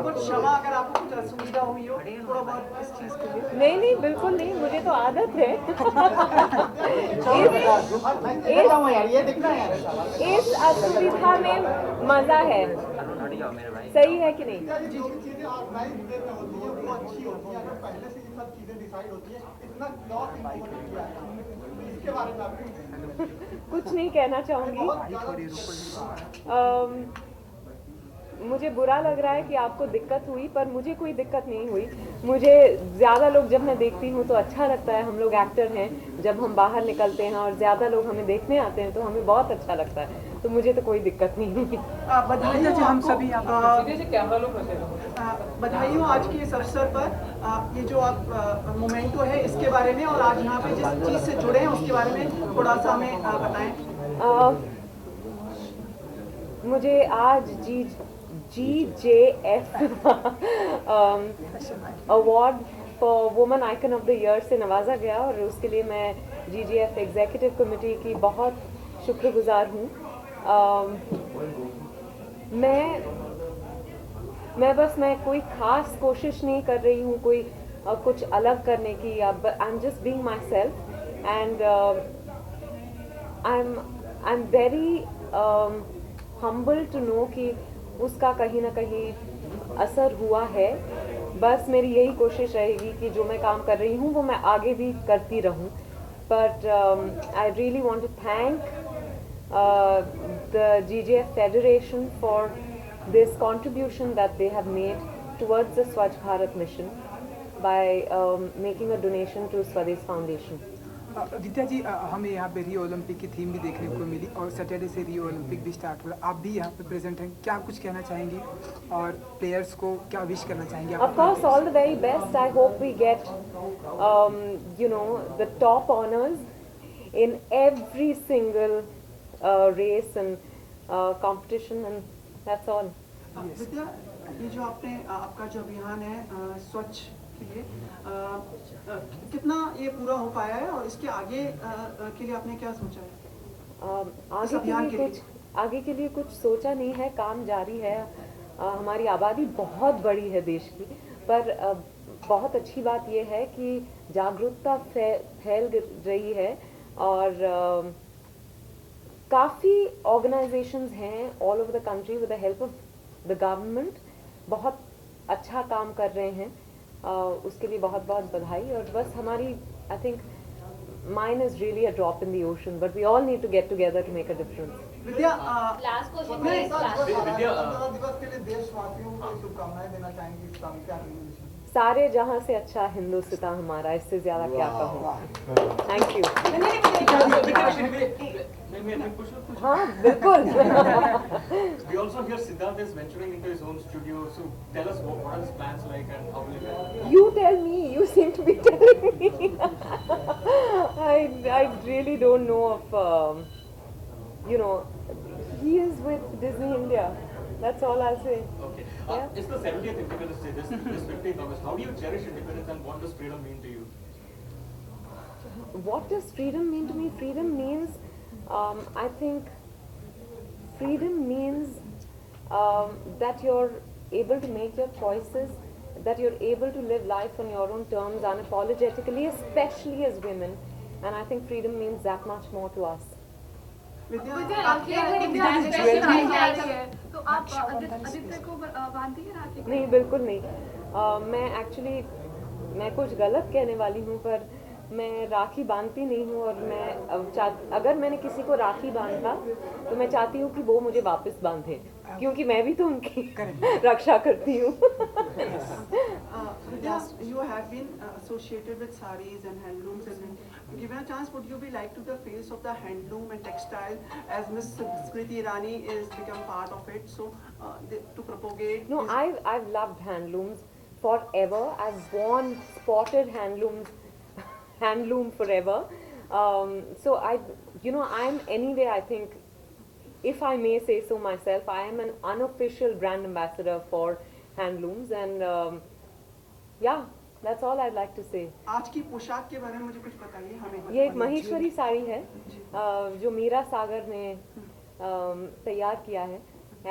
कुछ क्षमा अगर आपको कुछ असुविधा हुई हो थोड़ा बहुत इस चीज के लिए। नहीं नहीं बिल्कुल नहीं, मुझे तो आदत है। इस असुविधा में मजा है, सही है कि नहीं? जो चीजें ऑर्गेनाइज वे में होती है वो अच्छी होती है, अगर पहले से ये सब चीजें डिसाइड होती है, इतना लॉस इन्वॉल्व किया है, इसके बारे में आप कुछ नहीं कहना चाहूंगी। मुझे बुरा लग रहा है कि आपको दिक्कत हुई, पर मुझे कोई दिक्कत नहीं हुई। मुझे ज़्यादा लोग जब मैं देखती हूँ तो अच्छा लगता है। हम लोग एक्टर हैं, जब हम बाहर निकलते हैं और ज़्यादा लोग हमें देखने आते हैं तो हमें बहुत अच्छा लगता है, तो मुझे तो कोई दिक्कत नहीं हुई। बधाई हो हम सभी बधाई हो आज के इस अवसर पर। ये जो आप मोमेंटो है इसके बारे में और आज यहाँ पे जिस चीज़ से जुड़े हैं उसके बारे में थोड़ा सा हमें बताएं। मुझे आज GJF award for women icon of the year से नवाजा गया और उसके लिए मैं GJF एग्जीक्यूटिव कमेटी की बहुत शुक्रगुजार हूँ। मैं कोई ख़ास कोशिश नहीं कर रही हूँ कोई कुछ अलग करने की। I am just being myself and I am very humble to know कि उसका कहीं ना कहीं असर हुआ है। बस मेरी यही कोशिश रहेगी कि जो मैं काम कर रही हूँ वो मैं आगे भी करती रहूँ। But I really want to thank the GJF Federation for this contribution that they have made towards the Swachh Bharat mission by making a donation to Swadesh Foundation. विद्या जी, हमें यहाँ पे रियो ओलंपिक की थीम भी देखने को मिली और Saturday से Rio Olympic भी स्टार्ट हुआ। आप भी यहाँ पे प्रेजेंट हैं, क्या कुछ कहना चाहेंगी और प्लेयर्स को क्या विश करना चाहेंगी? Of course, all the very best. I hope we get the top honors in every single race and competition, and that's all. विद्या, ये जो आपका जो अभियान है स्वच्छ के लिए कितना ये पूरा हो पाया है और इसके आगे के लिए आपने क्या सोचा है? आगे के लिए कुछ सोचा नहीं है, काम जारी है। हमारी आबादी बहुत बड़ी है देश की, पर बहुत अच्छी बात यह है कि जागरूकता फैल रही है और काफ़ी ऑर्गेनाइजेशंस हैं all over the country with the help of the government, बहुत अच्छा काम कर रहे हैं। उसके लिए बहुत बहुत बधाई। और बस हमारी I think mine is really a drop in the ocean, but we all need to get together to make a difference. Vidya, last question दिवस के लिए देशवासियों को शुभकामनाएं देना चाहेंगे? क्या सारे जहां से अच्छा हिंदुस्तान हमारा, इससे ज्यादा क्या कहूँ। Thank you. हाँ बिल्कुल। We also hear Siddharth is venturing into his own studio. So tell us what are his plans like and how will it? You tell me. You seem to be telling me. I really don't know of. He is with Disney India. That's all I'll say. Okay. Yeah? It's the 70th Independence Day. This 15th August. How do you cherish independence and what does freedom mean to you? What does freedom mean to me? Freedom means, I think, freedom means that you're able to make your choices, that you're able to live life on your own terms unapologetically, especially as women. And I think freedom means that much more to us. तो आप आदित्य को बांधती है राखी? नहीं बिल्कुल नहीं। मैं कुछ गलत कहने वाली हूँ, पर मैं राखी बांधती नहीं हूँ। और अगर मैंने किसी को राखी बांधा तो मैं चाहती हूँ कि वो मुझे वापस बांधे, क्योंकि मैं भी तो उनकी रक्षा करती हूँ। You have been associated with sarees and handlooms, and given a chance, would you be like to the face of the handloom and textile as Miss Smriti Irani is become part of it? So to propagate. No, I've loved handlooms forever. I've worn spotted handloom forever. So I'm anyway, I think, if I may say so myself, I am an unofficial brand ambassador for handlooms, and yeah, that's all I'd like to say. आज की पोशाक के बारे में मुझे कुछ बताइए हमें। ये एक महेश्वरी साड़ी है जो मीरा सागर ने तैयार किया है,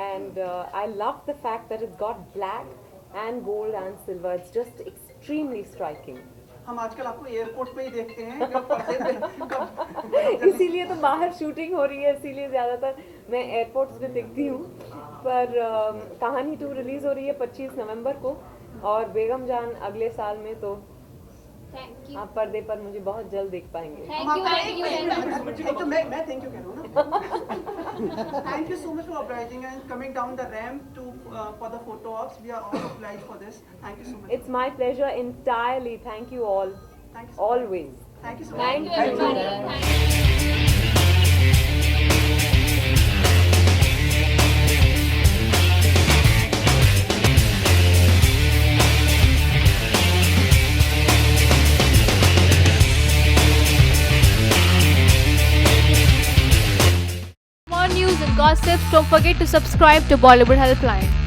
and I love the fact that it's got black and gold and silver. It's just extremely striking. हम आजकल आपको एयरपोर्ट पे ही देखते हैं कब पर्दे पे कब इसीलिए तो बाहर शूटिंग हो रही है, इसीलिए ज़्यादातर मैं एयरपोर्ट्स पे दिखती हूँ. पर कहानी 2 रिलीज़ हो रही है 25 नवंबर को और बेगम जान अगले साल में. तो थैंक यू आप पर्दे पर मुझे बहुत जल्द देख पाएंगे. एक तो मैं थैंक यू कह रहा हूँ ना. Thank you so much for obliging and coming down the ramp to for the photo ops. We are all obliged for this. Thank you so much. It's my pleasure entirely. Thank you all. Thank you so much. Always. Thank you so much. Thank Thank you you. everybody. For more news and gossips, don't forget to subscribe to Bollywood Helpline.